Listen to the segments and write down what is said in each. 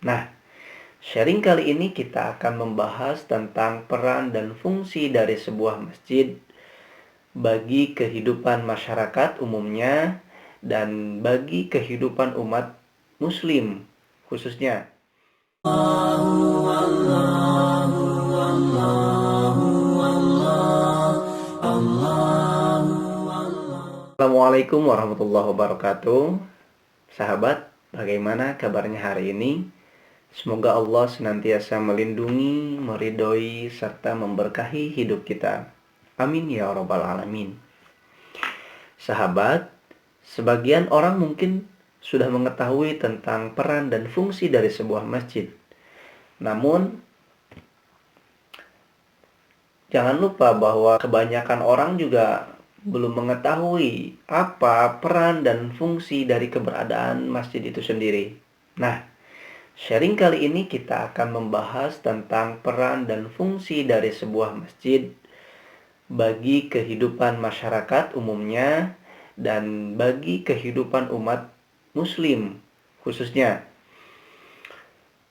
Nah, sharing kali ini kita akan membahas tentang peran dan fungsi dari sebuah masjid bagi kehidupan masyarakat umumnya dan bagi kehidupan umat muslim khususnya. Assalamualaikum warahmatullahi wabarakatuh. Sahabat, bagaimana kabarnya hari ini? Semoga Allah senantiasa melindungi, meridhoi, serta memberkahi hidup kita. Amin ya rabbal alamin. Sahabat, sebagian orang mungkin sudah mengetahui tentang peran dan fungsi dari sebuah masjid. Namun, jangan lupa bahwa kebanyakan orang juga belum mengetahui apa peran dan fungsi dari keberadaan masjid itu sendiri. Nah, sharing kali ini kita akan membahas tentang peran dan fungsi dari sebuah masjid bagi kehidupan masyarakat umumnya dan bagi kehidupan umat muslim khususnya.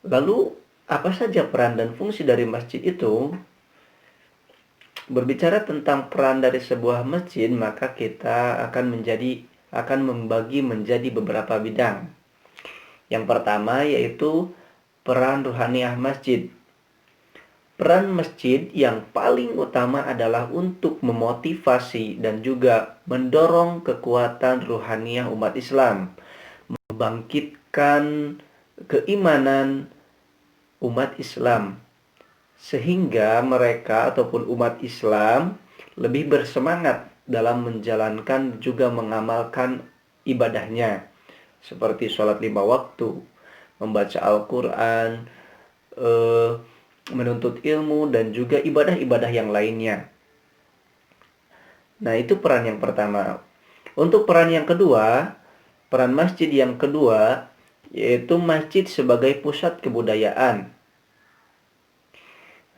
Lalu, apa saja peran dan fungsi dari masjid itu? Berbicara tentang peran dari sebuah masjid, maka kita akan membagi menjadi beberapa bidang. Yang pertama yaitu peran ruhaniyah masjid. Peran masjid yang paling utama adalah untuk memotivasi dan juga mendorong kekuatan ruhaniyah umat Islam, membangkitkan keimanan umat Islam, sehingga mereka ataupun umat Islam lebih bersemangat dalam menjalankan juga mengamalkan ibadahnya, seperti sholat 5 waktu, membaca Al-Quran, menuntut ilmu, dan juga ibadah-ibadah yang lainnya. Nah, itu peran yang pertama. Untuk peran yang kedua, peran masjid yang kedua, yaitu masjid sebagai pusat kebudayaan.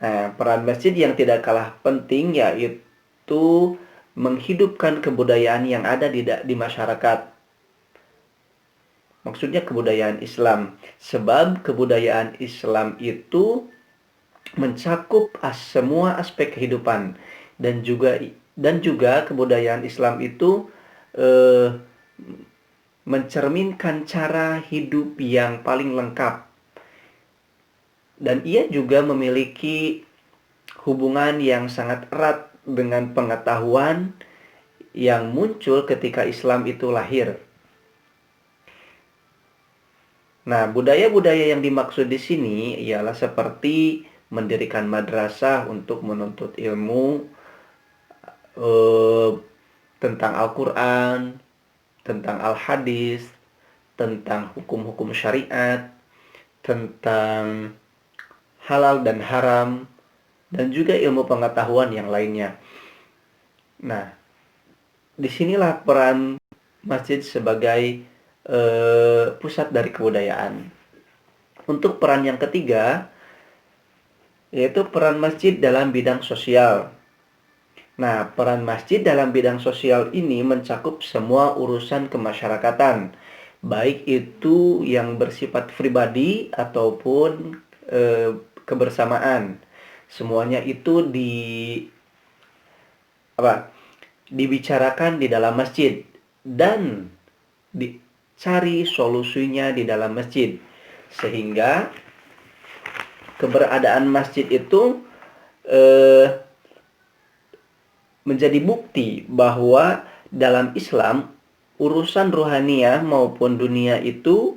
Nah, peran masjid yang tidak kalah penting yaitu menghidupkan kebudayaan yang ada di masyarakat. Maksudnya kebudayaan Islam. Sebab kebudayaan Islam itu mencakup semua aspek kehidupan, dan juga kebudayaan Islam itu mencerminkan cara hidup yang paling lengkap. Dan ia juga memiliki hubungan yang sangat erat dengan pengetahuan yang muncul ketika Islam itu lahir. Nah, budaya-budaya yang dimaksud di sini ialah seperti mendirikan madrasah untuk menuntut ilmu tentang Al-Quran, tentang Al-Hadis, tentang hukum-hukum syariat, tentang halal dan haram, dan juga ilmu pengetahuan yang lainnya. Nah, disinilah peran masjid sebagai pusat dari kebudayaan. Untuk peran yang ketiga, yaitu peran masjid dalam bidang sosial. Nah, peran masjid dalam bidang sosial ini mencakup semua urusan kemasyarakatan, baik itu yang bersifat pribadi ataupun kebersamaan. Semuanya itu dibicarakan di dalam masjid dan dicari solusinya di dalam masjid, sehingga keberadaan masjid itu menjadi bukti bahwa dalam Islam urusan rohaniyah maupun dunia itu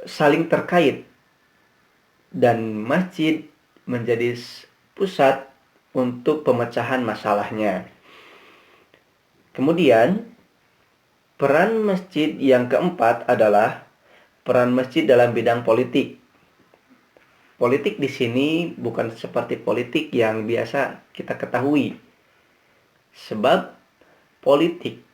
saling terkait, dan masjid menjadi pusat untuk pemecahan masalahnya. Kemudian, peran masjid yang keempat adalah peran masjid dalam bidang politik. Politik di sini bukan seperti politik yang biasa kita ketahui. Sebab politik,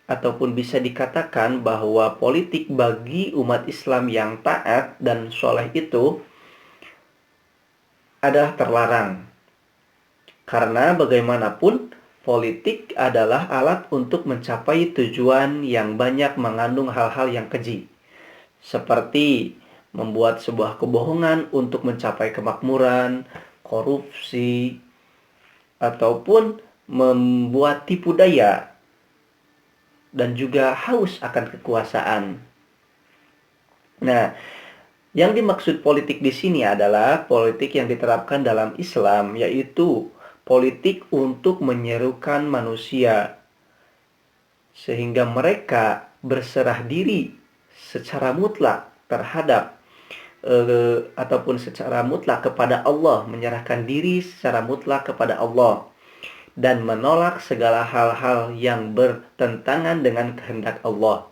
ataupun bisa dikatakan bahwa politik bagi umat Islam yang taat dan soleh itu adalah terlarang. Karena bagaimanapun politik adalah alat untuk mencapai tujuan yang banyak mengandung hal-hal yang keji, seperti membuat sebuah kebohongan untuk mencapai kemakmuran, korupsi, ataupun membuat tipu daya dan juga haus akan kekuasaan. Nah, yang dimaksud politik di sini adalah politik yang diterapkan dalam Islam, yaitu politik untuk menyerukan manusia sehingga mereka berserah diri secara mutlak terhadap ataupun secara mutlak kepada Allah, menyerahkan diri secara mutlak kepada Allah dan menolak segala hal-hal yang bertentangan dengan kehendak Allah,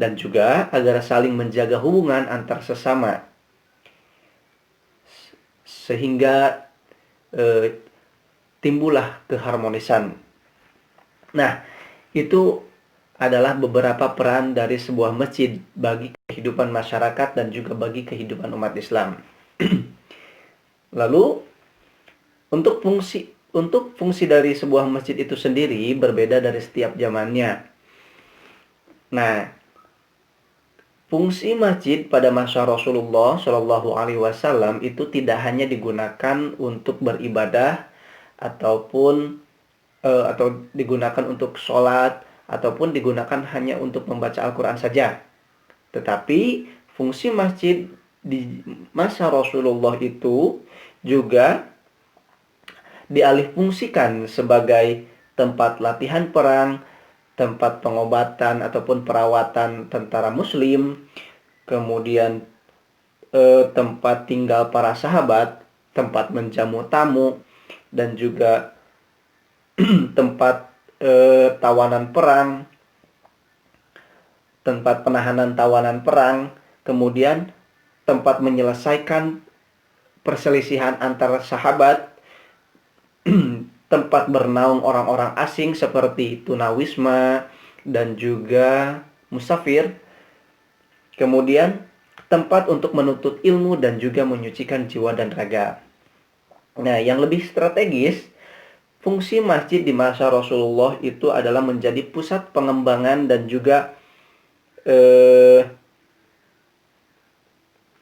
dan juga agar saling menjaga hubungan antar sesama sehingga timbullah keharmonisan. Nah, itu adalah beberapa peran dari sebuah masjid bagi kehidupan masyarakat dan juga bagi kehidupan umat Islam. Lalu, untuk fungsi dari sebuah masjid itu sendiri berbeda dari setiap zamannya. Nah, fungsi masjid pada masa Rasulullah Shallallahu Alaihi Wasallam itu tidak hanya digunakan untuk beribadah ataupun atau digunakan untuk sholat ataupun digunakan hanya untuk membaca Al-Quran saja. Tetapi fungsi masjid di masa Rasulullah itu juga dialihfungsikan sebagai tempat latihan perang, tempat pengobatan ataupun perawatan tentara muslim, kemudian tempat tinggal para sahabat, tempat menjamu tamu, dan juga tempat tawanan perang, tempat penahanan tawanan perang, kemudian tempat menyelesaikan perselisihan antara sahabat, tempat bernaung orang-orang asing seperti tunawisma dan juga musafir, kemudian tempat untuk menuntut ilmu dan juga menyucikan jiwa dan raga. Nah, yang lebih strategis, fungsi masjid di masa Rasulullah itu adalah menjadi pusat pengembangan dan juga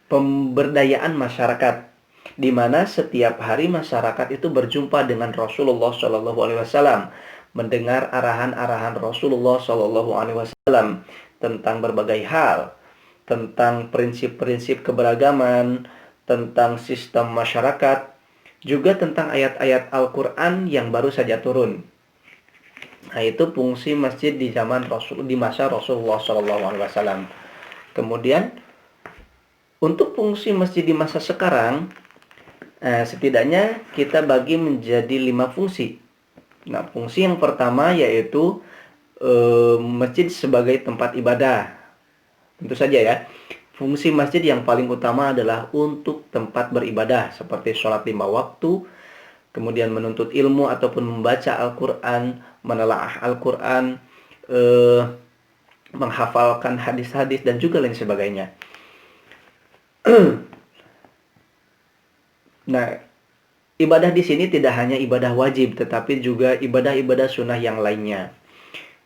pemberdayaan masyarakat, di mana setiap hari masyarakat itu berjumpa dengan Rasulullah Shallallahu Alaihi Wasallam, mendengar arahan-arahan Rasulullah Shallallahu Alaihi Wasallam tentang berbagai hal, tentang prinsip-prinsip keberagaman, tentang sistem masyarakat, juga tentang ayat-ayat Al-Quran yang baru saja turun. Nah, itu fungsi masjid di masa Rasulullah Shallallahu Alaihi Wasallam. Kemudian untuk fungsi masjid di masa sekarang, setidaknya kita bagi menjadi 5 fungsi. Nah, fungsi yang pertama yaitu masjid sebagai tempat ibadah. Tentu saja ya, fungsi masjid yang paling utama adalah untuk tempat beribadah seperti sholat 5 waktu, kemudian menuntut ilmu ataupun membaca Al-Quran, menelaah Al-Quran, menghafalkan hadis-hadis dan juga lain sebagainya. Nah, ibadah di sini tidak hanya ibadah wajib, tetapi juga ibadah-ibadah sunnah yang lainnya.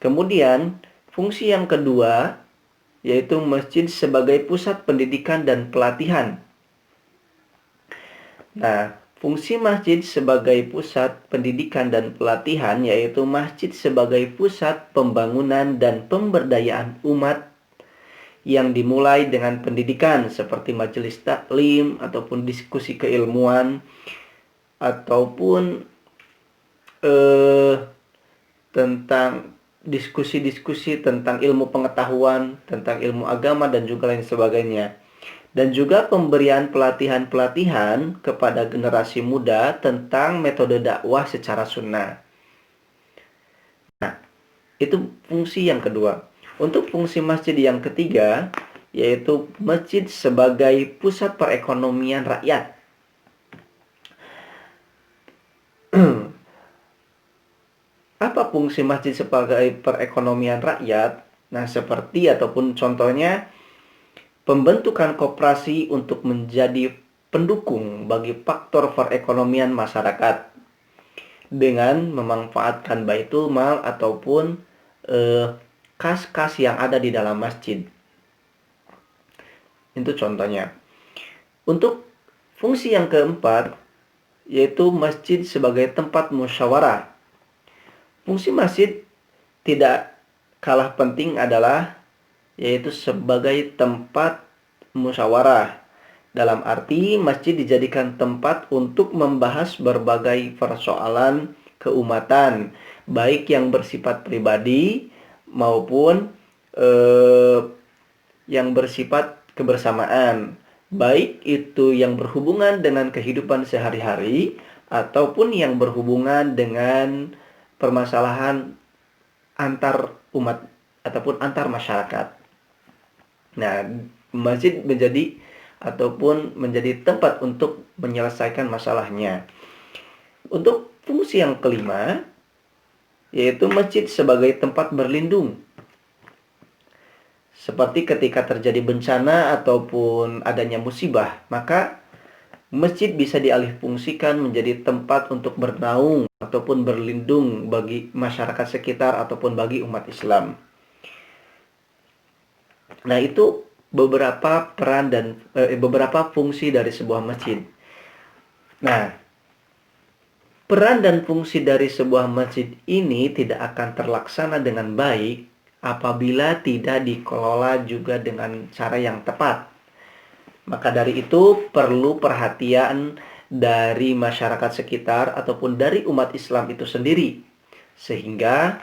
Kemudian, fungsi yang kedua yaitu masjid sebagai pusat pendidikan dan pelatihan. Nah, fungsi masjid sebagai pusat pendidikan dan pelatihan yaitu masjid sebagai pusat pembangunan dan pemberdayaan umat yang dimulai dengan pendidikan seperti majelis taklim ataupun diskusi keilmuan ataupun tentang diskusi-diskusi tentang ilmu pengetahuan, tentang ilmu agama dan juga lain sebagainya. Dan juga pemberian pelatihan-pelatihan kepada generasi muda tentang metode dakwah secara sunnah. Nah, itu fungsi yang kedua. Untuk fungsi masjid yang ketiga, yaitu masjid sebagai pusat perekonomian rakyat. Apa fungsi masjid sebagai perekonomian rakyat? Nah, seperti ataupun contohnya pembentukan koperasi untuk menjadi pendukung bagi faktor perekonomian masyarakat dengan memanfaatkan baitul mal ataupun kas-kas yang ada di dalam masjid. Itu contohnya. Untuk fungsi yang keempat, yaitu masjid sebagai tempat musyawarah. Fungsi masjid tidak kalah penting adalah yaitu sebagai tempat musyawarah. Dalam arti masjid dijadikan tempat untuk membahas berbagai persoalan keumatan, baik yang bersifat pribadi maupun yang bersifat kebersamaan, baik itu yang berhubungan dengan kehidupan sehari-hari ataupun yang berhubungan dengan permasalahan antar umat ataupun antar masyarakat. Nah, masjid menjadi tempat untuk menyelesaikan masalahnya. Untuk fungsi yang kelima, yaitu masjid sebagai tempat berlindung. Seperti ketika terjadi bencana ataupun adanya musibah, maka masjid bisa dialihfungsikan menjadi tempat untuk bernaung ataupun berlindung bagi masyarakat sekitar ataupun bagi umat Islam. Nah, itu beberapa peran dan beberapa fungsi dari sebuah masjid. Nah, peran dan fungsi dari sebuah masjid ini tidak akan terlaksana dengan baik apabila tidak dikelola juga dengan cara yang tepat. Maka dari itu perlu perhatian dari masyarakat sekitar ataupun dari umat Islam itu sendiri, sehingga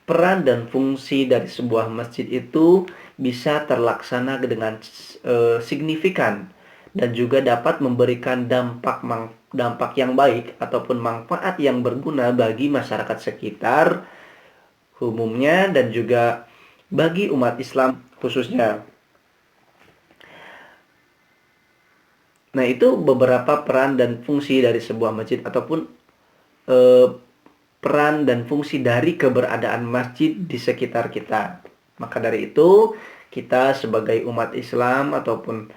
peran dan fungsi dari sebuah masjid itu bisa terlaksana dengan signifikan dan juga dapat memberikan dampak yang baik ataupun manfaat yang berguna bagi masyarakat sekitar umumnya dan juga bagi umat Islam khususnya. Nah, itu beberapa peran dan fungsi dari sebuah masjid ataupun peran dan fungsi dari keberadaan masjid di sekitar kita. Maka dari itu, kita sebagai umat Islam ataupun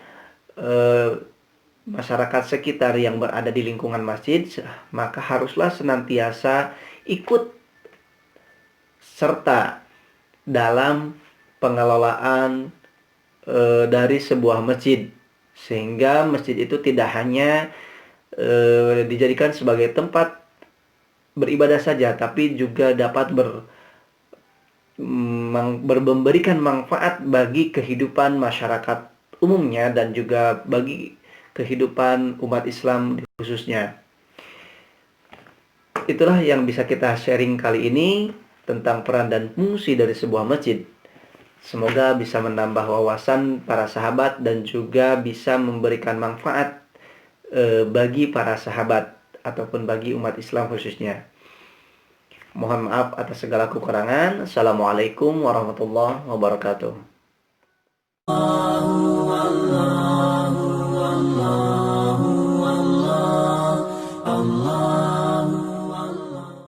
masyarakat sekitar yang berada di lingkungan masjid, maka haruslah senantiasa ikut serta dalam pengelolaan dari sebuah masjid, sehingga masjid itu tidak hanya dijadikan sebagai tempat beribadah saja, tapi juga dapat memberikan manfaat bagi kehidupan masyarakat umumnya dan juga bagi kehidupan umat Islam khususnya. Itulah yang bisa kita sharing kali ini tentang peran dan fungsi dari sebuah masjid. Semoga bisa menambah wawasan para sahabat dan juga bisa memberikan manfaat bagi para sahabat ataupun bagi umat Islam khususnya. Mohon maaf atas segala kekurangan. Assalamualaikum warahmatullahi wabarakatuh.